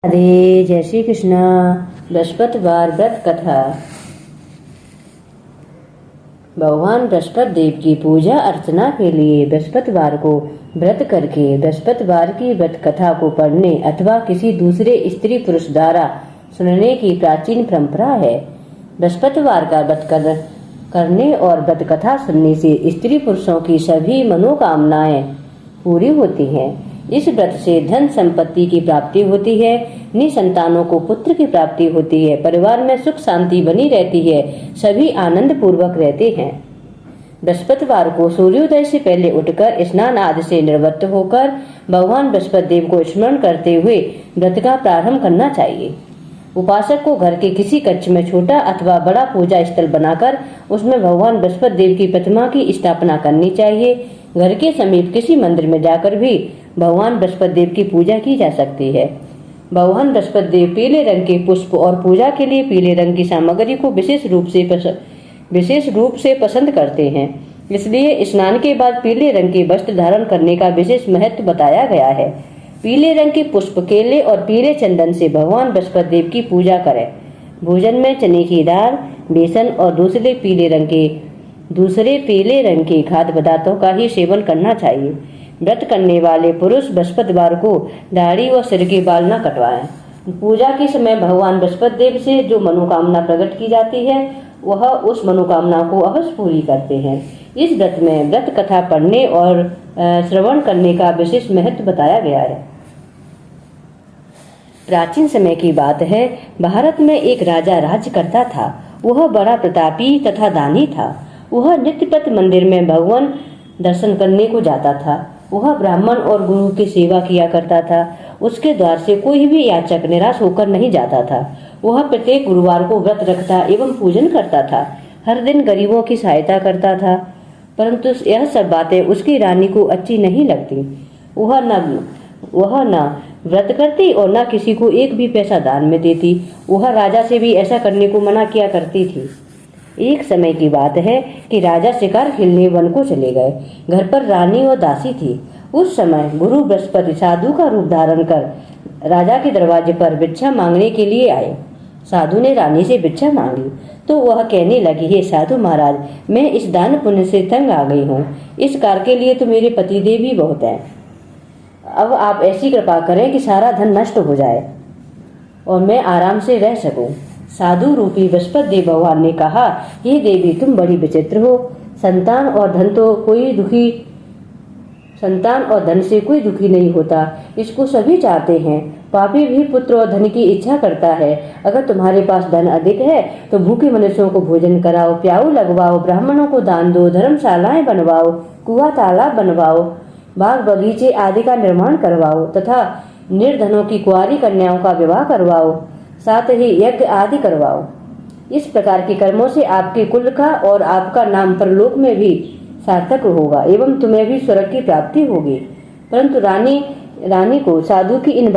राधे। जय श्री कृष्णा। बृहस्पतिवार व्रत कथा। भगवान बृहस्पति देव की पूजा अर्चना के लिए बृहस्पतिवार को व्रत करके बृहस्पतिवार की व्रत कथा को पढ़ने अथवा किसी दूसरे स्त्री पुरुष द्वारा सुनने की प्राचीन परंपरा है। बृहस्पतिवार का व्रत करने और व्रत कथा सुनने से स्त्री पुरुषों की सभी मनोकामनाएं पूरी होती हैं। इस व्रत से धन संपत्ति की प्राप्ति होती है, निसंतानों को पुत्र की प्राप्ति होती है, परिवार में सुख शांति बनी रहती है, सभी आनंद पूर्वक रहते हैं। बृहस्पतिवार को सूर्योदय से पहले उठकर स्नान आदि से निवृत्त होकर भगवान बृहस्पति देव को स्मरण करते हुए व्रत का प्रारंभ करना चाहिए। उपासक को घर के किसी कक्ष में छोटा अथवा बड़ा पूजा स्थल बनाकर उसमें भगवान बृहस्पति देव की प्रतिमा की स्थापना करनी चाहिए। घर के समीप किसी मंदिर में जाकर भी भगवान बृहस्पति देव की पूजा की जा सकती है। भगवान बृहस्पति देव पीले रंग के पुष्प और पूजा के लिए पीले रंग की सामग्री को विशेष रूप से पसंद करते हैं। इसलिए स्नान के बाद पीले रंग के वस्त्र धारण करने का विशेष महत्व बताया गया है। पीले रंग के पुष्प, केले और पीले चंदन से भगवान बृहस्पति देव की पूजा करें। भोजन में चने की दाल, बेसन और दूसरे पीले रंग के खाद्य पदार्थों का ही सेवन करना चाहिए। व्रत करने वाले पुरुष बृहस्पतिवार को दाढ़ी और सिर के बाल न कटवाएं। पूजा के समय भगवान बृहस्पति देव से जो मनोकामना प्रकट की जाती है वह उस मनोकामना को अवश्य पूरी करते हैं। इस व्रत में व्रत कथा पढ़ने और श्रवण करने का विशेष महत्व बताया गया है। प्राचीन समय की बात है, भारत में एक राजा राज्य करता था। वह बड़ा प्रतापी तथा दानी था। वह नित्य प्रति मंदिर में भगवान दर्शन करने को जाता था। वह ब्राह्मण और गुरु की सेवा किया करता था। उसके द्वार से कोई भी याचक निराश होकर नहीं जाता था। वह प्रत्येक गुरुवार को व्रत रखता एवं पूजन करता था। हर दिन गरीबों की सहायता करता था। परंतु यह सब बातें उसकी रानी को अच्छी नहीं लगती। वह न व्रत करती और न किसी को एक भी पैसा दान में देती। वह राजा से भी ऐसा करने को मना किया करती थी। एक समय की बात है कि राजा शिकार खेलने वन को चले गए। घर पर रानी और दासी थी। उस समय गुरु बृहस्पति साधु का रूप धारण कर राजा के दरवाजे पर भिक्षा मांगने के लिए आए। साधु ने रानी से भिक्षा मांगी तो वह कहने लगी, हे साधु महाराज, मैं इस दान पुण्य से तंग आ गई हूँ। इस कार्य के लिए तो मेरे पतिदेव भी बहुत हैं। अब आप ऐसी कृपा करें कि सारा धन नष्ट हो जाए और मैं आराम से रह सकूं। साधु रूपी बृहस्पति देव भगवान ने कहा, हे देवी, तुम बड़ी विचित्र हो। संतान और धन से कोई दुखी नहीं होता। इसको सभी चाहते हैं। पापी भी पुत्र और धन की इच्छा करता है। अगर तुम्हारे पास धन अधिक है तो भूखे मनुष्यों को भोजन कराओ, प्याऊ लगवाओ, ब्राह्मणों को दान दो, धर्मशालाएं बनवाओ, कुआं तालाब बनवाओ, बाग बगीचे आदि का निर्माण करवाओ तथा निर्धनों की कुंवारी कन्याओं का विवाह करवाओ, साथ ही यज्ञ आदि करवाओ। इस प्रकार के कर्मों से आपके कुल का और आपका नाम परलोक में भी सार्थक होगा एवं तुम्हें भी स्वर्ग की प्राप्ति होगी। परंतु रानी को साधु की इन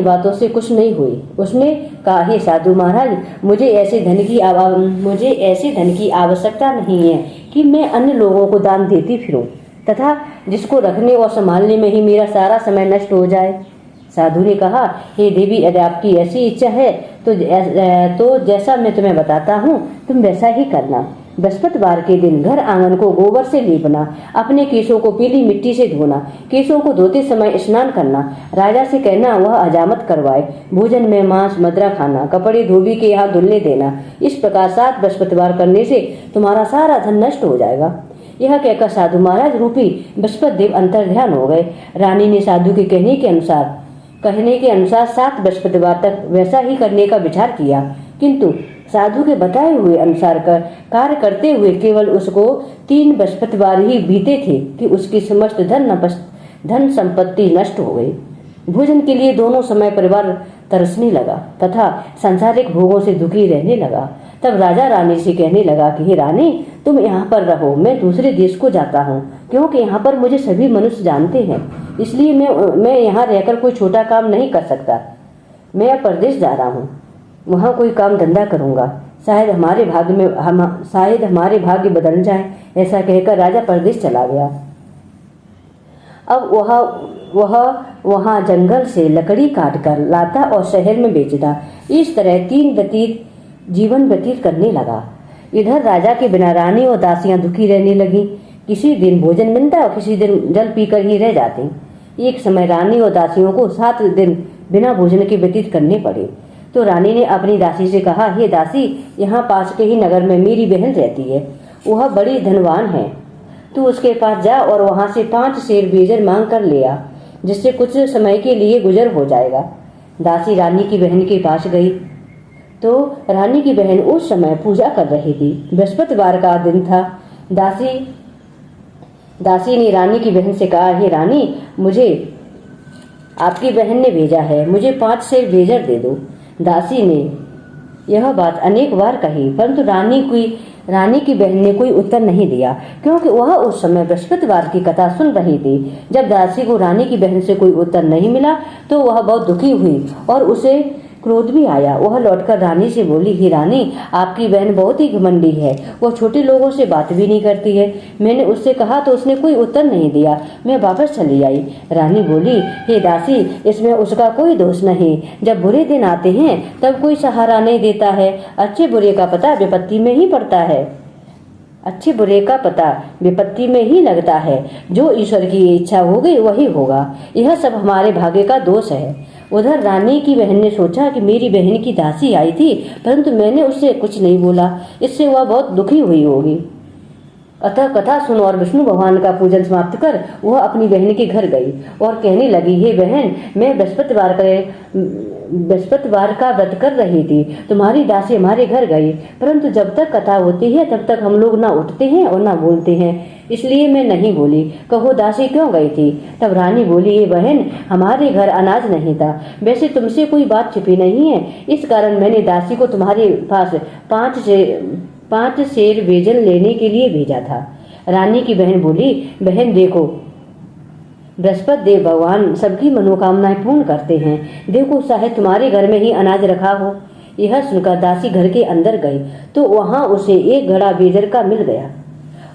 बातों से कुछ नहीं हुई। उसने कहा, हे साधु महाराज, मुझे ऐसे धन की आवश्यकता नहीं है कि मैं अन्य लोगों को दान देती फिरूं तथा जिसको रखने और संभालने में ही मेरा सारा समय नष्ट हो जाए। साधु ने कहा, हे देवी, यदि आपकी ऐसी इच्छा है तो जैसा मैं तुम्हें बताता हूँ तुम वैसा ही करना। बृहस्पतिवार के दिन घर आंगन को गोबर से लीपना, अपने केशों को पीली मिट्टी से धोना, केशों को धोते समय स्नान करना, राजा से कहना वह हजामत करवाए, भोजन में मांस मदिरा खाना, कपड़े धोबी के यहाँ धुलने देना। इस प्रकार 7 बृहस्पतिवार करने से तुम्हारा सारा धन नष्ट हो जाएगा। यह कहकर साधु महाराज रूपी बृहस्पति देव अंतर्ध्यान हो गए। रानी ने साधु के कहने के अनुसार 7 बृहस्पतिवार तक वैसा ही करने का विचार किया, किंतु साधु के बताए हुए अनुसार कार्य करते हुए केवल उसको 3 बृहस्पतिवार ही बीते थे कि उसकी समस्त धन संपत्ति नष्ट हो गई। भोजन के लिए दोनों समय परिवार तरसने लगा तथा सांसारिक भोगों से दुखी रहने लगा। तब राजा रानी से कहने लगा कि हे रानी, तुम यहाँ पर रहो, मैं दूसरे देश को जाता हूँ, क्योंकि यहाँ पर मुझे सभी मनुष्य जानते हैं। इसलिए मैं यहाँ रहकर कोई छोटा काम नहीं कर सकता। मैं अब परदेश जा रहा हूँ, वहाँ कोई काम धंधा करूँगा। शायद हमारे भाग्य बदल जाए। ऐसा कहकर राजा परदेश चला गया। अब वह वहाँ जंगल से लकड़ी काट कर लाता और शहर में बेचता। इस तरह जीवन व्यतीत करने लगा। इधर राजा के बिना रानी और दासियां दुखी रहने लगी। किसी दिन भोजन मिलता और किसी दिन जल पीकर ही रह जाती। एक समय रानी और दासियों को 7 दिन बिना भोजन के व्यतीत करने पड़े। तो रानी ने अपनी दासी से कहा, हे दासी, यहाँ पास के ही नगर में मेरी बहन रहती है। वह बड़ी धनवान है। तू उसके पास जा और वहां से 5 सेर बेजर मांग कर ले आ, जिससे कुछ समय के लिए गुजर हो जाएगा। दासी रानी की बहन के पास गई तो रानी की बहन उस समय पूजा कर रही थी। बृहस्पतिवार का दिन था। दासी ने रानी की बहन से कहा, हे रानी, मुझे आपकी बहन ने भेजा है, मुझे 5 सेर बेजर दे दो। दासी ने यह बात अनेक बार कही, परंतु रानी की बहन ने कोई उत्तर नहीं दिया, क्योंकि वह उस समय बृहस्पतिवार की कथा सुन रही थी। जब दासी को रानी की बहन से कोई उत्तर नहीं मिला तो वह बहुत दुखी हुई और उसे क्रोध भी आया। वह लौटकर रानी से बोली, हे रानी, आपकी बहन बहुत ही घमंडी है। वो छोटे लोगों से बात भी नहीं करती है। मैंने उससे कहा तो उसने कोई उत्तर नहीं दिया। मैं वापस चली आई। रानी बोली, हे दासी, इसमें उसका कोई दोष नहीं। जब बुरे दिन आते हैं तब कोई सहारा नहीं देता है। अच्छे बुरे का पता विपत्ति में ही पड़ता है। अच्छे बुरे का पता विपत्ति में ही लगता है। जो ईश्वर की इच्छा होगी वही होगा। यह सब हमारे भाग्य का दोष है। उधर रानी की बहन ने सोचा कि मेरी बहन की दासी आई थी, परंतु मैंने उससे कुछ नहीं बोला। इससे वह बहुत दुखी हुई होगी। अतः कथा सुन और विष्णु भगवान का पूजन समाप्त कर वह अपनी बहन के घर गई और कहने लगी, हे बहन, मैं बृहस्पतिवार का व्रत कर रही थी। तुम्हारी दासी हमारे घर गई, परंतु जब तक कथा होती है तब तक हम लोग ना उठते हैं और ना बोलते हैं, इसलिए मैं नहीं बोली। कहो दासी क्यों गई थी? तब रानी बोली, ये बहन, हमारे घर अनाज नहीं था। वैसे तुमसे कोई बात छिपी नहीं है, इस कारण मैंने दासी को तुम्हारे पास 5 सेर बेजन लेने के लिए भेजा था। रानी की बहन बोली, बहन देखो, बृहस्पति देव भगवान सबकी मनोकामनाएं पूर्ण करते हैं। देखो, शायद तुम्हारे घर में ही अनाज रखा हो। यह सुनकर दासी घर के अंदर गई तो वहां उसे एक घड़ा बेजर का मिल गया।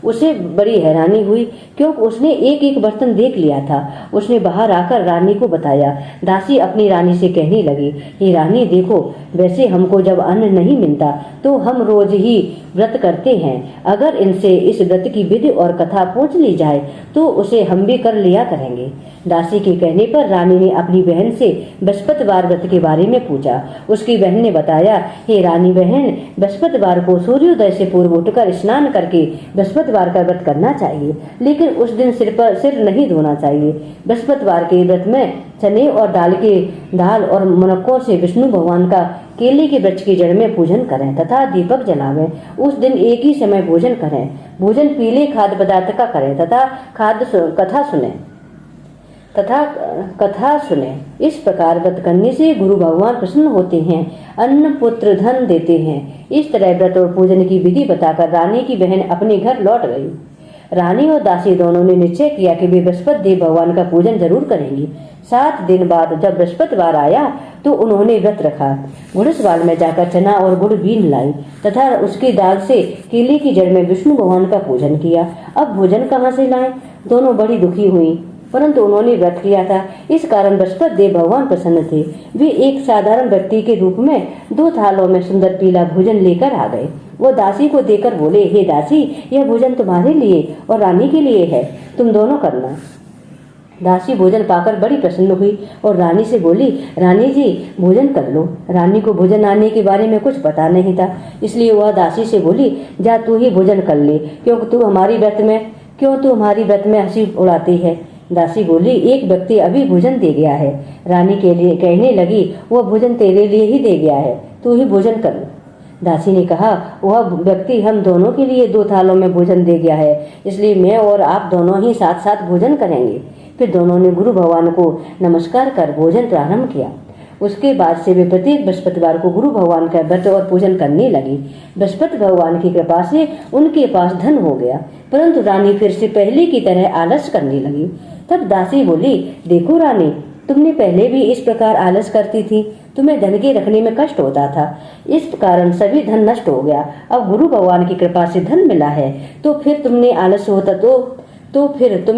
उसे बड़ी हैरानी हुई, क्योंकि उसने एक एक बर्तन देख लिया था। उसने बाहर आकर रानी को बताया। दासी अपनी रानी से कहने लगी, हे रानी, देखो, वैसे हमको जब अन्न नहीं मिलता तो हम रोज ही व्रत करते हैं। अगर इनसे इस व्रत की विधि और कथा पूछ ली जाए तो उसे हम भी कर लिया करेंगे। दासी के कहने पर रानी ने अपनी बहन से बृहस्पतिवार व्रत के बारे में पूछा। उसकी बहन ने बताया, हे रानी बहन, बृहस्पतिवार को सूर्योदय से पूर्व उठकर स्नान करके बृहस्पतिवार का व्रत करना चाहिए, लेकिन उस दिन सिर नहीं धोना चाहिए। बृहस्पतिवार के व्रत में चने और दाल और मुनक्कों से विष्णु भगवान का केले के वृक्ष की जड़ में पूजन करें तथा दीपक जलावें। उस दिन एक ही समय भोजन करें। भोजन पीले खाद्य पदार्थ का करें तथा कथा सुने। इस प्रकार व्रत करने से गुरु भगवान प्रसन्न होते हैं, अन्न पुत्र धन देते हैं। इस तरह व्रत और पूजन की विधि बताकर रानी की बहन अपने घर लौट गई। रानी और दासी दोनों ने निश्चय किया कि वे बृहस्पति देव भगवान का पूजन जरूर करेंगी। 7 दिन बाद जब बृहस्पतिवार आया तो उन्होंने व्रत रखा। घुड़सवाल में जाकर चना और गुड़ बीन लाई तथा उसकी दाल से केले की जड़ में विष्णु भगवान का पूजन किया। अब भोजन कहाँ से लाएं? दोनों बड़ी दुखी हुई, परंतु उन्होंने व्रत किया था, इस कारण बृहस्पति देव भगवान प्रसन्न थे। वे एक साधारण व्यक्ति के रूप में 2 थालों में सुंदर पीला भोजन लेकर आ गए। वो दासी को देकर बोले, हे दासी, यह भोजन तुम्हारे लिए और रानी के लिए है, तुम दोनों करना। दासी भोजन पाकर बड़ी प्रसन्न हुई और रानी से बोली, रानी जी, भोजन कर लो। रानी को भोजन आने के बारे में कुछ पता नहीं था, इसलिए वह दासी से बोली, जा तू ही भोजन कर ले, क्यों तू हमारी व्रत में हंसी उड़ाती है। दासी बोली, एक व्यक्ति अभी भोजन दे गया है। रानी के लिए कहने लगी, वह भोजन तेरे लिए ही दे गया है, तू ही भोजन कर। दासी ने कहा, वह व्यक्ति हम दोनों के लिए 2 थालों में भोजन दे गया है, इसलिए मैं और आप दोनों ही साथ साथ भोजन करेंगे। फिर दोनों ने गुरु भगवान को नमस्कार कर भोजन प्रारंभ किया। उसके बाद से वे प्रत्येक बृहस्पतिवार को गुरु भगवान का व्रत और पूजन करने लगी। बृहस्पति भगवान की कृपा से उनके पास धन हो गया, परंतु रानी फिर से पहले की तरह आलस करने लगी। तब दासी बोली, देखो रानी, तुमने पहले भी इस प्रकार आलस करती थी, तुम्हें धन के रखने में कष्ट होता था, इस कारण सभी धन नष्ट हो गया। अब गुरु भगवान की कृपा से धन मिला है तो फिर तुम्हें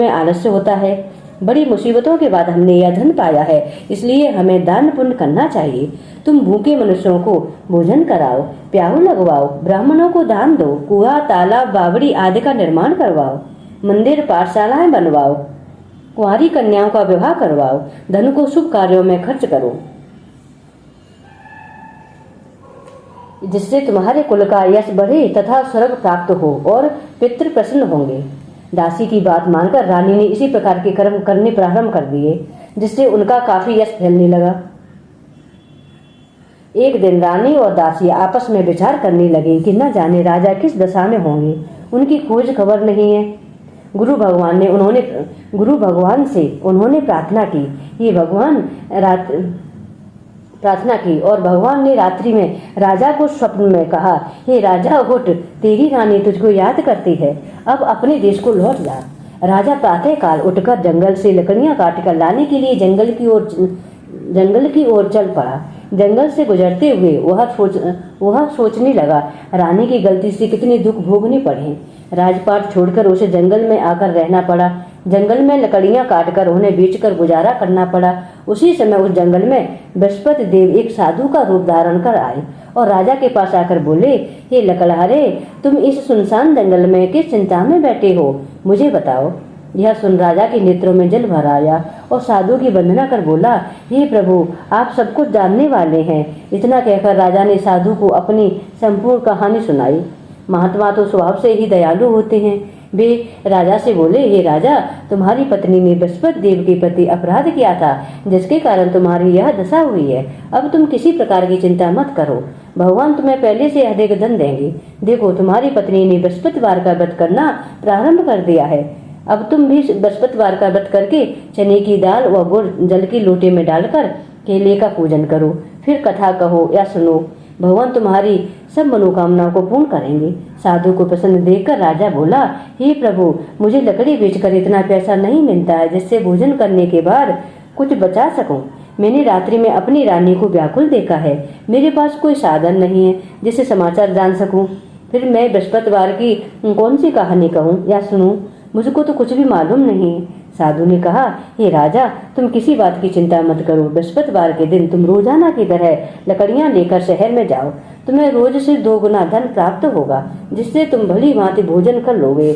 आलस्य होता है। बड़ी मुसीबतों के बाद हमने यह धन पाया है, इसलिए हमें दान पुण्य करना चाहिए। तुम भूखे मनुष्यों को भोजन कराओ, प्याऊ लगवाओ, ब्राह्मणों को दान दो, कुआं, तालाब, बावड़ी आदि का निर्माण करवाओ, मंदिर, पाठशालाएं बनवाओ, कुंवारी कन्याओं का विवाह करवाओ, धन को शुभ कार्यों में खर्च करो, जिससे तुम्हारे कुल का यश बढ़े तथा स्वर्ग प्राप्त हो और पितृ प्रसन्न होंगे। दासी की बात मानकर रानी ने इसी प्रकार के कर्म करने प्रारंभ कर दिए, जिससे उनका काफी यश फैलने लगा। एक दिन रानी और दासी आपस में विचार करने लगे कि न जाने राजा किस दशा में होंगे, उनकी खोज खबर नहीं है। गुरु भगवान से उन्होंने प्रार्थना की और भगवान ने रात्रि में राजा को स्वप्न में कहा, हे राजा उठ, तेरी रानी तुझको याद करती है, अब अपने देश को लौट जा। राजा प्रातः काल उठकर जंगल से लकड़ियां काटकर लाने के लिए जंगल की ओर चल पड़ा। जंगल से गुजरते हुए वह सोचने लगा, रानी की गलती से कितने दुख भोगने पड़े। राजपाट छोड़कर उसे जंगल में आकर रहना पड़ा। जंगल में लकड़ियां काटकर उन्हें बेचकर गुजारा करना पड़ा। उसी समय उस जंगल में बृहस्पति देव एक साधु का रूप धारण कर आए और राजा के पास आकर बोले, हे लकड़हारे, तुम इस सुनसान जंगल में किस चिंता में बैठे हो, मुझे बताओ। यह सुन राजा के नेत्रों में जल भर आया और साधु की वंदना कर बोला, हे प्रभु, आप सब कुछ जानने वाले हैं। इतना कहकर राजा ने साधु को अपनी संपूर्ण कहानी सुनाई। महात्मा तो स्वभाव से ही दयालु होते हैं। वे राजा से बोले, हे राजा, तुम्हारी पत्नी ने बृहस्पति देव के प्रति अपराध किया था, जिसके कारण तुम्हारी यह दशा हुई है। अब तुम किसी प्रकार की चिंता मत करो, भगवान तुम्हें पहले से अधिक धन देंगे। देखो, तुम्हारी पत्नी ने बृहस्पतिवार का व्रत करना प्रारंभ कर दिया है। अब तुम भी बृहस्पतिवार का व्रत करके चने की दाल व गुड़ जल की लोटे में डालकर केले का पूजन करो, फिर कथा कहो या सुनो। भगवान तुम्हारी सब मनोकामनाओं को पूर्ण करेंगे। साधु को प्रसन्न देखकर राजा बोला, हे प्रभु, मुझे लकड़ी बेचकर इतना पैसा नहीं मिलता है जिससे भोजन करने के बाद कुछ बचा सकूं। मैंने रात्रि में अपनी रानी को व्याकुल देखा है। मेरे पास कोई साधन नहीं है जिससे समाचार जान सकूं। फिर मैं बृहस्पतिवार की कौन सी कहानी कहूं या सुनूं? मुझको तो कुछ भी मालूम नहीं। साधु ने कहा, हे राजा, तुम किसी बात की चिंता मत करो। बृहस्पतिवार के दिन तुम रोजाना की तरह लकड़ियां लेकर शहर में जाओ। तुम्हें रोज से 2 गुना धन प्राप्त होगा, जिससे तुम भली भांति भोजन कर लोगे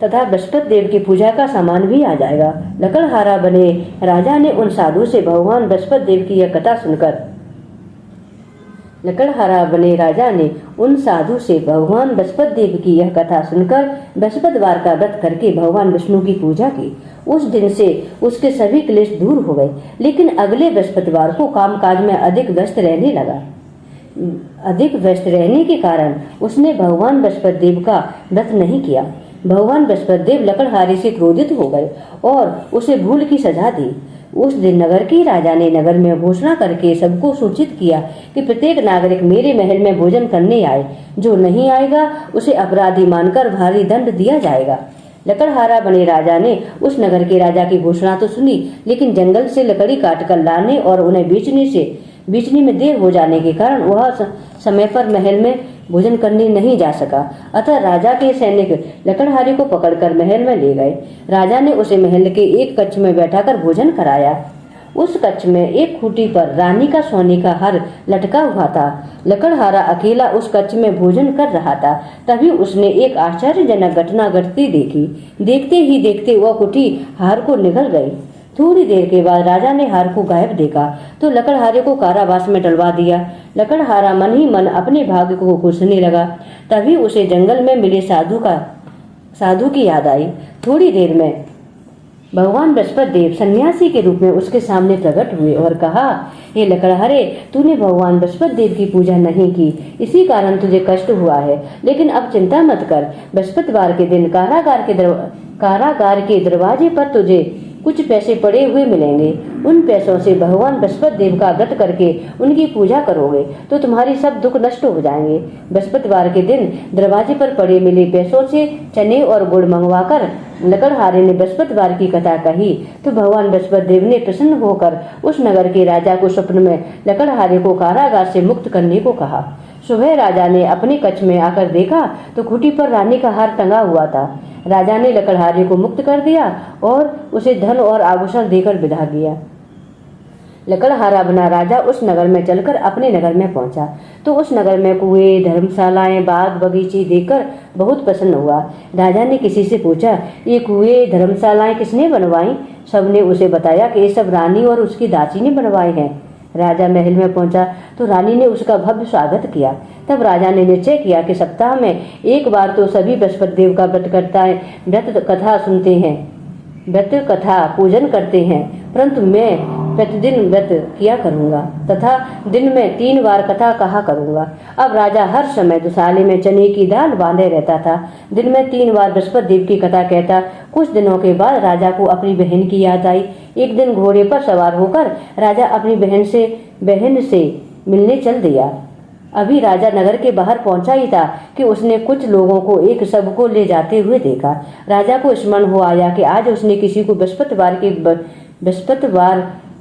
तथा बृहस्पति देव की पूजा का सामान भी आ जाएगा। लकड़हारा बने राजा ने उन साधु से भगवान बृहस्पति देव की यह कथा सुनकर बृहस्पतिवार का व्रत करके भगवान विष्णु की पूजा की। उस दिन से उसके सभी क्लेश दूर हो गए। लेकिन अगले बृहस्पतिवार को कामकाज में अधिक व्यस्त रहने लगा। अधिक व्यस्त रहने के कारण उसने भगवान बृहस्पति देव का व्रत नहीं किया। भगवान बृहस्पति देव लकड़हारे से क्रोधित हो गए और उसे भूल की सजा दी। उस दिन नगर के राजा ने नगर में घोषणा करके सबको सूचित किया कि प्रत्येक नागरिक मेरे महल में भोजन करने आए। जो नहीं आएगा उसे अपराधी मानकर भारी दंड दिया जाएगा। लकड़हारा बने राजा ने उस नगर के राजा की घोषणा तो सुनी, लेकिन जंगल से लकड़ी काटकर लाने और उन्हें बेचने में देर हो जाने के कारण वह समय पर महल में भोजन करने नहीं जा सका। अतः राजा के सैनिक लकड़हारे को पकड़कर महल में ले गए। राजा ने उसे महल के एक कक्ष में बैठाकर भोजन कराया। उस कक्ष में एक खूंटी पर रानी का सोने का हार लटका हुआ था। लकड़हारा अकेला उस कक्ष में भोजन कर रहा था। तभी उसने एक आश्चर्यजनक घटना घटती देखी। देखते ही देखते वह खूंटी हार को निगल गई। थोड़ी देर के बाद राजा ने हार को गायब देखा तो लकड़हारे को कारावास में डलवा दिया। लकड़हारा मन ही मन अपने भाग्य को कोसने लगा। तभी उसे जंगल में मिले साधु की याद आई। थोड़ी देर में भगवान बृहस्पति देव सन्यासी के रूप में उसके सामने प्रकट हुए और कहा, हे लकड़हारे, तूने भगवान बृहस्पति देव की पूजा नहीं की, इसी कारण तुझे कष्ट हुआ है। लेकिन अब चिंता मत कर। बृहस्पतिवार के दिन कारागार के दरवाजे पर तुझे कुछ पैसे पड़े हुए मिलेंगे। उन पैसों से भगवान बृहस्पति देव का व्रत करके उनकी पूजा करोगे तो तुम्हारी सब दुख नष्ट हो जाएंगे। बृहस्पतिवार के दिन दरवाजे पर पड़े मिले पैसों से चने और गुड़ मंगवाकर लकड़हारे ने बृहस्पतिवार की कथा कही तो भगवान बृहस्पति देव ने प्रसन्न होकर उस नगर के राजा को स्वप्न में लकड़हारे को कारागार से मुक्त करने को कहा। सुबह राजा ने अपने कक्ष में आकर देखा तो खूंटी पर रानी का हार टंगा हुआ था। राजा ने लकड़हारे को मुक्त कर दिया और उसे धन और आभूषण देकर विदा किया। लकड़हारा बना राजा उस नगर में चलकर अपने नगर में पहुंचा तो उस नगर में कुएं, धर्मशालाएं, बाग बगीचे देखकर बहुत प्रसन्न हुआ। राजा ने किसी से पूछा, ये कुएं, धर्मशालाएं किसने बनवाई? सबने उसे बताया कि ये सब रानी और उसकी दासी ने बनवाए हैं। राजा महल में पहुंचा तो रानी ने उसका भव्य स्वागत किया। तब राजा ने निश्चय किया कि सप्ताह में एक बार तो सभी बृहस्पति देव का व्रत करता है, व्रत कथा सुनते हैं, व्रत कथा पूजन करते हैं, परंतु मैं प्रतिदिन व्रत किया करूंगा तथा दिन में 3 बार कथा कहा करूंगा। अब राजा हर समय दुशाले में चने की दाल बांधे रहता था। दिन में 3 बार बृहस्पति देव की कथा कहता। कुछ दिनों के बाद राजा को अपनी बहन की याद आई। एक दिन घोड़े पर सवार होकर राजा अपनी बहन से मिलने चल दिया। अभी राजा नगर के बाहर पहुंचा ही था कि उसने कुछ लोगों को एक शव को ले जाते हुए देखा। राजा को स्मरण हो आया कि आज उसने किसी को बृहस्पतिवार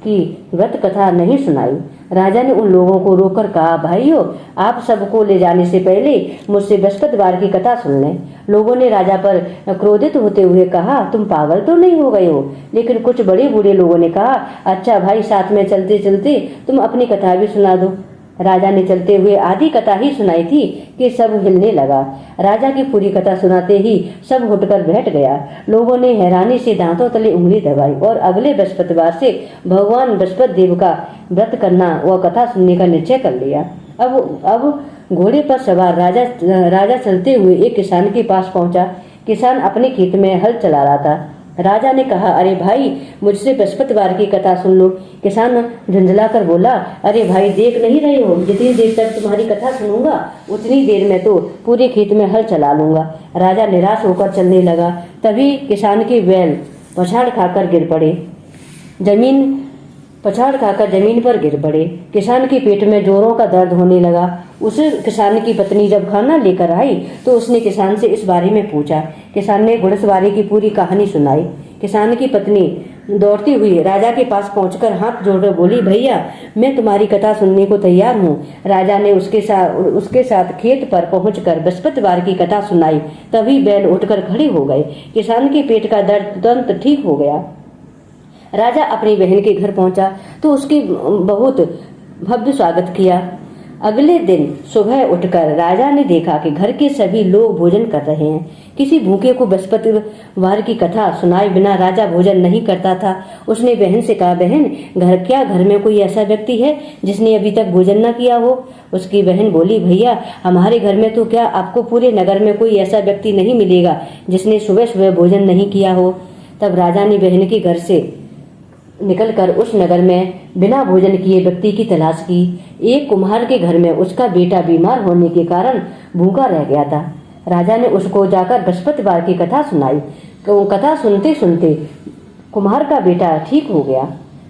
की व्रत कथा नहीं सुनाई। राजा ने उन लोगों को रोककर कहा, भाइयों, आप सबको ले जाने से पहले मुझसे बृहस्पतिवार की कथा सुन लें। लोगों ने राजा पर क्रोधित होते हुए कहा, तुम पागल तो नहीं हो गए हो? लेकिन कुछ बड़े बूढ़े लोगों ने कहा, अच्छा भाई, साथ में चलते चलते तुम अपनी कथा भी सुना दो। राजा ने चलते हुए आधी कथा ही सुनाई थी कि सब हिलने लगा। राजा की पूरी कथा सुनाते ही सब उठकर बैठ गया। लोगों ने हैरानी से दांतों तले उंगली दबाई और अगले बृहस्पतिवार से भगवान बृहस्पति देव का व्रत करना व कथा सुनने का निश्चय कर लिया। अब घोड़े पर सवार राजा चलते हुए एक किसान के पास पहुंचा। किसान अपने खेत में हल चला रहा था। राजा ने कहा, अरे भाई, मुझसे बृहस्पतिवार की कथा सुन लो। किसान झुंझला कर बोला, अरे भाई, देख नहीं रहे हो, जितनी देर तक तुम्हारी कथा सुनूंगा उतनी देर में तो पूरे खेत में हल चला लूंगा। राजा निराश होकर चलने लगा। तभी किसान के बैल पछाड़ खाकर जमीन पर गिर पड़े। किसान के पेट में जोरों का दर्द होने लगा। उस किसान की पत्नी जब खाना लेकर आई तो उसने किसान से इस बारे में पूछा। किसान ने घुड़सवारी की पूरी कहानी सुनाई। किसान की पत्नी दौड़ती हुई राजा के पास पहुंचकर हाथ जोड़कर बोली, भैया, मैं तुम्हारी कथा सुनने को तैयार हूँ। राजा ने उसके साथ खेत पर पहुंचकर बृहस्पतिवार की कथा सुनाई। तभी बैल उठकर खड़े हो गए। किसान के पेट का दर्द तुरंत ठीक हो गया। राजा अपनी बहन के घर पहुंचा तो उसकी बहुत भव्य स्वागत किया। अगले दिन सुबह उठकर राजा ने देखा कि घर के सभी लोग भोजन कर रहे हैं। किसी भूखे को बृहस्पतिवार की कथा सुनाए बिना राजा भोजन नहीं करता था। उसने बहन से कहा, बहन, घर में कोई ऐसा व्यक्ति है जिसने अभी तक भोजन न किया हो? उसकी बहन बोली, भैया, हमारे घर में तो क्या, आपको पूरे नगर में कोई ऐसा व्यक्ति नहीं मिलेगा जिसने सुबह सुबह भोजन नहीं किया हो। तब राजा ने बहन के घर से निकलकर उस नगर में बिना भोजन किए व्यक्ति की तलाश की। एक कुम्हार के घर में उसका बेटा बीमार होने के कारण भूखा रह गया था। राजा ने उसको जाकर बृहस्पतिवार की कथा सुनाई। कथा सुनते सुनते कुम्हार का बेटा ठीक हो गया।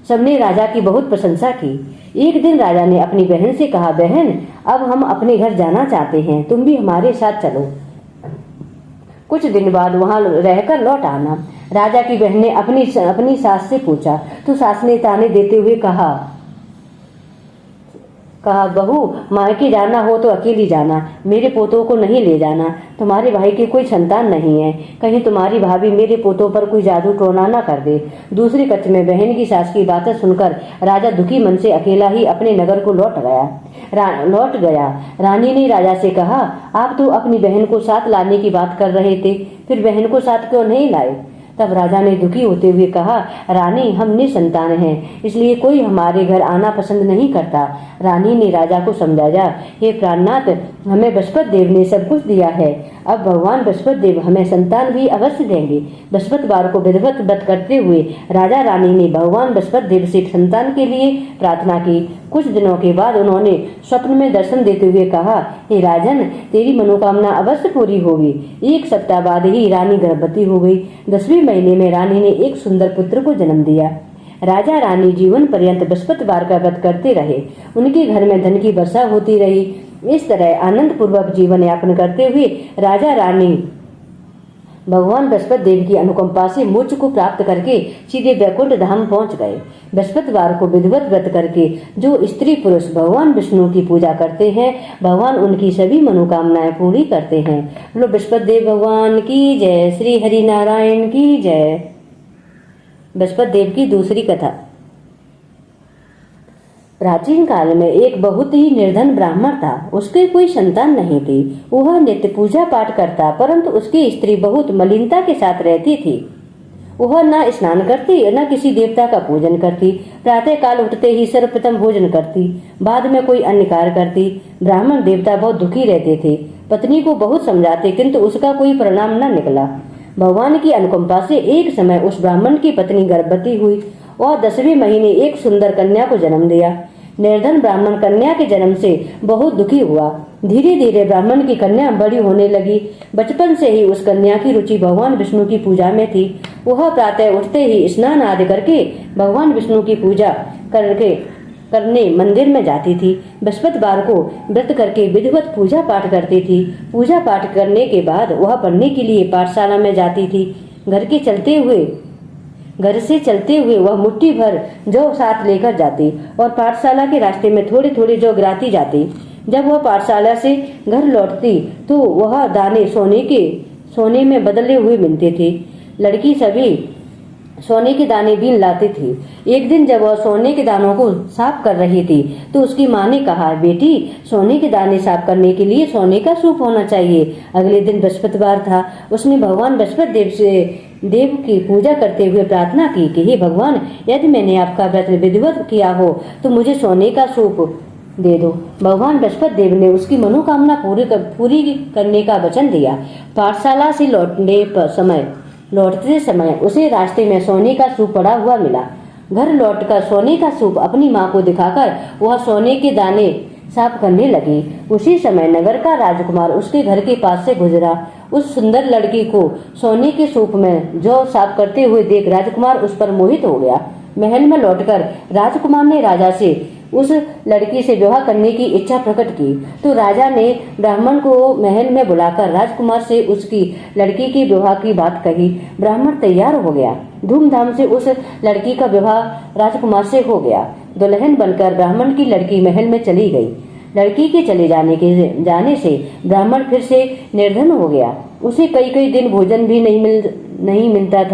सबने राजा की बहुत प्रशंसा की। एक दिन राजा ने अपनी बहन से कहा, बहन, अब हम अपने घर जाना चाहते हैं, तुम भी हमारे साथ चलो। कुछ दिन बाद वहां रहकर लौट आना। राजा की बहन ने अपनी सास से पूछा तो सास ने ताने देते हुए कहा, बहू, मायके जाना हो तो अकेली जाना, मेरे पोतों को नहीं ले जाना। तुम्हारे भाई की कोई संतान नहीं है, कहीं तुम्हारी भाभी मेरे पोतों पर कोई जादू टोना ना कर दे। दूसरी कच्छ में बहन की सास की बातें सुनकर राजा दुखी मन से अकेला ही अपने नगर को लौट गया। रानी ने राजा से कहा, आप तो अपनी बहन को साथ लाने की बात कर रहे थे, फिर बहन को साथ क्यों नहीं लाए? तब राजा ने दुखी होते हुए कहा, रानी, हम निसंतान हैं, इसलिए कोई हमारे घर आना पसंद नहीं करता। रानी ने राजा को समझाया, हे प्राणनाथ, हमें बृहस्पति देव ने सब कुछ दिया है, अब भगवान बृहस्पति देव हमें संतान भी अवश्य देंगे। बृहस्पतिवार को विधिवत व्रत करते हुए राजा रानी ने भगवान बृहस्पति देव से संतान के लिए प्रार्थना की। कुछ दिनों के बाद उन्होंने स्वप्न में दर्शन देते हुए कहा, हे राजन, तेरी मनोकामना अवश्य पूरी होगी। 1 सप्ताह बाद ही रानी गर्भवती हो गई। 10वें महीने में रानी ने एक सुंदर पुत्र को जन्म दिया। राजा रानी जीवन पर्यंत बृहस्पतिवार का व्रत करते रहे। उनके घर में धन की वर्षा होती रही। इस तरह आनंद पूर्वक जीवन यापन करते हुए राजा रानी भगवान बृहस्पति देव की अनुकंपा से मोक्ष को प्राप्त करके सीधे वैकुंठ धाम पहुंच गए। बृहस्पतिवार को विधिवत व्रत करके जो स्त्री पुरुष भगवान विष्णु की पूजा करते हैं, भगवान उनकी सभी मनोकामनाएं पूरी करते हैं। बोलो बृहस्पति देव भगवान की जय। श्री हरि नारायण की जय। बृहस्पति देव की दूसरी कथा। प्राचीन काल में एक बहुत ही निर्धन ब्राह्मण था। उसके कोई संतान नहीं थी। वह नित्य पूजा पाठ करता, परंतु उसकी स्त्री बहुत मलिनता के साथ रहती थी। वह न स्नान करती न किसी देवता का पूजन करती। प्रातः काल उठते ही सर्वप्रथम भोजन करती, बाद में कोई अन्य कार्य करती। ब्राह्मण देवता बहुत दुखी रहते थे। पत्नी को बहुत समझाते, किंतु उसका कोई परिणाम न निकला। भगवान की अनुकंपा से एक समय उस ब्राह्मण की पत्नी गर्भवती हुई और 10वें महीने एक सुंदर कन्या को जन्म दिया। निर्धन ब्राह्मण कन्या के जन्म से बहुत दुखी हुआ। धीरे धीरे ब्राह्मण की कन्या बड़ी होने लगी। बचपन से ही उस कन्या की रुचि भगवान विष्णु की पूजा में थी। वह प्रातः उठते ही स्नान आदि करके भगवान विष्णु की पूजा करने मंदिर में जाती थी। बृहस्पतिवार को व्रत करके विधिवत पूजा पाठ करती थी। पूजा पाठ करने के बाद वह पढ़ने के लिए पाठशाला में जाती थी। घर से चलते हुए वह मुट्ठी भर जौ साथ लेकर जाती और पाठशाला के रास्ते में थोड़े थोड़े जौ गिराती जाती। जब वह पाठशाला से घर लौटती तो वह दाने सोने में बदले हुए मिलते थे। लड़की सभी सोने के दाने बीन लाती थी। एक दिन जब वह सोने के दानों को साफ कर रही थी तो उसकी माँ ने कहा, बेटी, सोने के दाने साफ करने के लिए सोने का सूप होना चाहिए। अगले दिन बृहस्पतिवार था। उसने भगवान बृहस्पति देव की पूजा करते हुए प्रार्थना की कि हे भगवान, यदि मैंने आपका व्रत विधिवत किया हो तो मुझे सोने का सूप दे दो। भगवान बृहस्पति देव ने उसकी मनोकामना पूरी करने का वचन दिया। पाठशाला से लौटते समय उसे रास्ते में सोने का सूप पड़ा हुआ मिला। घर लौटकर सोने का सूप अपनी माँ को दिखाकर वह सोने के दाने साफ करने लगी। उसी समय नगर का राजकुमार उसके घर के पास से गुजरा। उस सुंदर लड़की को सोने के सूप में जौ साफ करते हुए देख राजकुमार उस पर मोहित हो गया। महल में लौटकर राजकुमार ने राजा से उस लड़की से विवाह करने की इच्छा प्रकट की। तो राजा ने ब्राह्मण को महल में बुलाकर राजकुमार से उसकी लड़की के विवाह की बात कही। ब्राह्मण तैयार हो गया। धूमधाम से उस लड़की का विवाह राजकुमार से हो गया। दुल्हन बनकर ब्राह्मण की लड़की महल में चली गई। लड़की के चले जाने से ब्राह्मण फिर से निर्धन हो गया। उसे कई दिन भोजन भी नहीं मिलता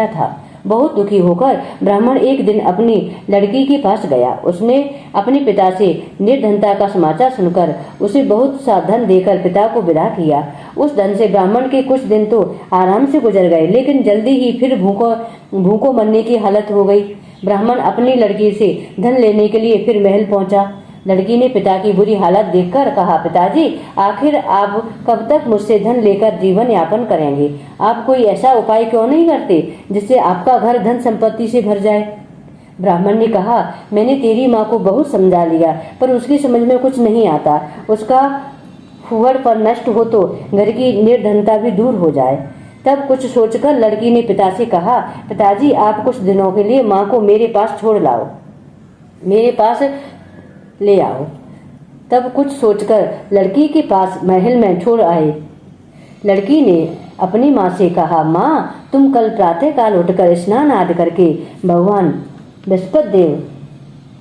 था। बहुत दुखी होकर ब्राह्मण एक दिन अपनी लड़की के पास गया। उसने अपने पिता से निर्धनता का समाचार सुनकर उसे बहुत सा धन देकर पिता को विदा किया। उस धन से ब्राह्मण के कुछ दिन तो आराम से गुजर गए, लेकिन जल्दी ही फिर भूखों मरने की हालत हो गई। ब्राह्मण अपनी लड़की से धन लेने के लिए फिर महल पहुंचा। लड़की ने पिता की बुरी हालत देखकर कहा, पिताजी, आखिर आप कब तक मुझसे धन लेकर जीवन यापन करेंगे? आप कोई ऐसा उपाय क्यों नहीं करते जिससे आपका घर धन संपत्ति से भर जाए? ब्राह्मण ने कहा, मैंने तेरी माँ को बहुत समझा लिया, पर उसकी समझ में कुछ नहीं आता। उसका फुहड़ पर नष्ट हो तो घर की निर्धनता भी दूर हो जाए। तब कुछ सोचकर लड़की ने पिता से कहा, पिताजी, आप कुछ दिनों के लिए माँ को मेरे पास ले आओ। तब कुछ सोचकर लड़की के पास महल में छोड़ आए। लड़की ने अपनी माँ से कहा, माँ, तुम कल प्रातः काल उठकर स्नान आदि करके भगवान बृहस्पति देव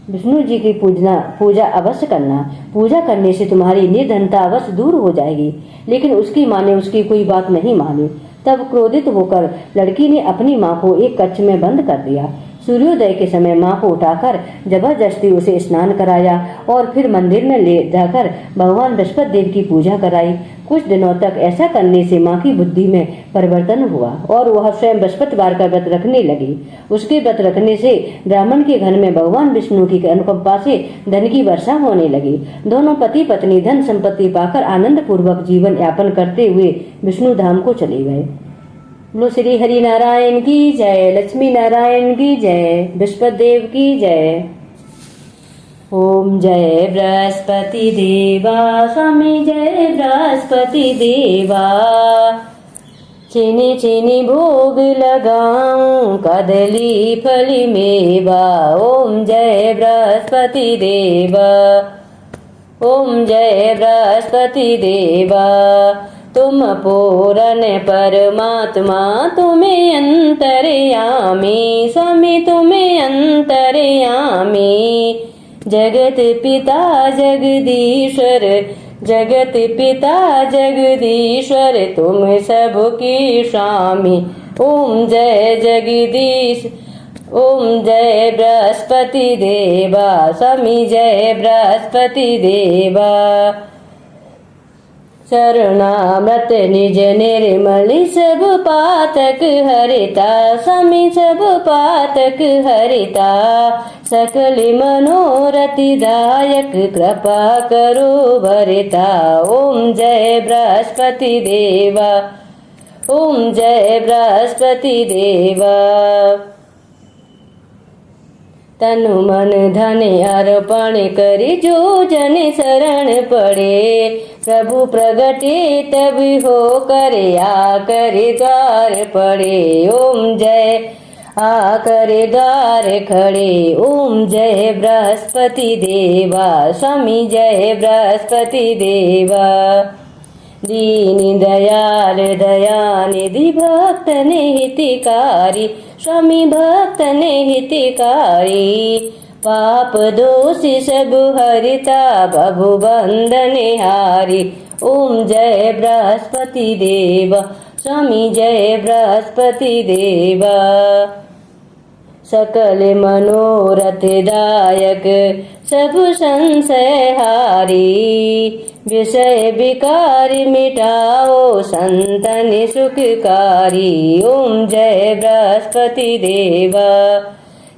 विष्णु जी की पूजा अवश्य करना। पूजा करने से तुम्हारी निर्धनता अवश्य दूर हो जाएगी। लेकिन उसकी माँ ने उसकी कोई बात नहीं मानी। तब क्रोधित होकर लड़की ने अपनी माँ को एक कक्ष में बंद कर दिया। सूर्योदय के समय माँ को उठाकर जबरदस्ती उसे स्नान कराया और फिर मंदिर में ले जाकर भगवान बृहस्पति देव की पूजा कराई। कुछ दिनों तक ऐसा करने से माँ की बुद्धि में परिवर्तन हुआ और वह स्वयं बृहस्पतिवार का व्रत रखने लगी। उसके व्रत रखने से ब्राह्मण के घर में भगवान विष्णु की अनुकंपा से धन की वर्षा होने लगी। दोनों पति पत्नी धन संपत्ति पाकर आनंद पूर्वक जीवन यापन करते हुए विष्णु धाम को चले गए। बोलो श्री हरि नारायण की जय, लक्ष्मी नारायण की जय, बृहस्पति देव की जय। ओम जय बृहस्पति देवा, स्वामी जय बृहस्पति देवा। चीनी चीनी भोग लगाऊं, कदली फली मेवा। ओम जय बृहस्पति देवा, ओम जय बृहस्पति देवा। तुम पूर्ण परमात्मा तुम्हें अंतर्यामी, स्वामी तुम्हें अंतर्यामी। जगत पिता जगदीश्वर, जगत पिता जगदीश्वर तुम सबकी स्वामी। ओम जय जगदीश, ओम जय बृहस्पति देवा, स्वामी जय बृहस्पति देवा। शरणामृत निज निर्मलि सब पातक हरिता, स्वामी सब पातक हरिता। सकल मनोरथि दायक कृपा करो भरिता। ओम जय बृहस्पति देवा, ओम जय बृहस्पति देवा। तनु मन धन अर्पण करी जो जन शरण पड़े, प्रभु प्रगटे तब हो करे आकर द्वार पड़े। ओम जय आकर द्वार खड़े। ओम जय बृहस्पति देवा, स्वामी जय बृहस्पति देवा। दीन दयाल दयानिधि भक्त ने हितकारी, स्वामी भक्त ने हितकारी। पाप दोषी सब हरिता भव बंधन हारी। ओम जय बृहस्पति देवा, स्वामी जय बृहस्पति देवा। सकल मनोरथ दायक सब संशय हारी, विषय विकारी मिटाओ संतन सुखकारी। ओम जय बृहस्पति देवा।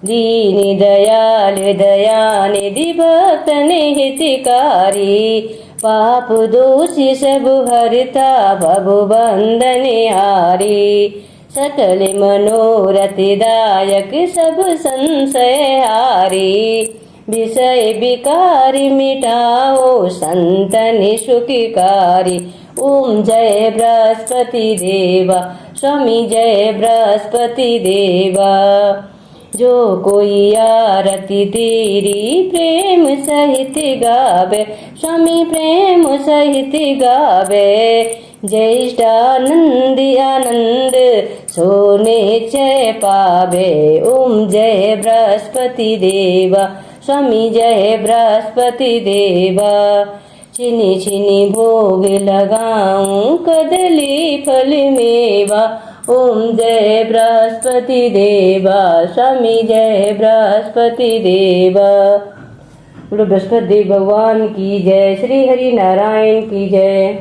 दीन दयाल दयानिधि भक्त ने हितकारी। पाप दोषी सब हरिता भव बंधन हारी। सकल मनोरथ दायक सब संशय हारी, विषय विकारी मिटाओ संतन सुखकारी। ओम जय बृहस्पति देवा, स्वामी जय बृहस्पति देवा। जो कोई आरती तेरी प्रेम सहित गावे, स्वामी प्रेम सहित गावे। ज्येष्ठानंद आनंद सोने चय पावे। ओम जय बृहस्पति देवा, स्वामी जय बृहस्पति देवा। छिनी छिनी भोग लगाऊं कदली फल मेवा। ओम जय बृहस्पति देवा, स्वामी जय बृहस्पति देवा। बोलो बृहस्पति देव भगवान की जय। श्री हरि नारायण की जय।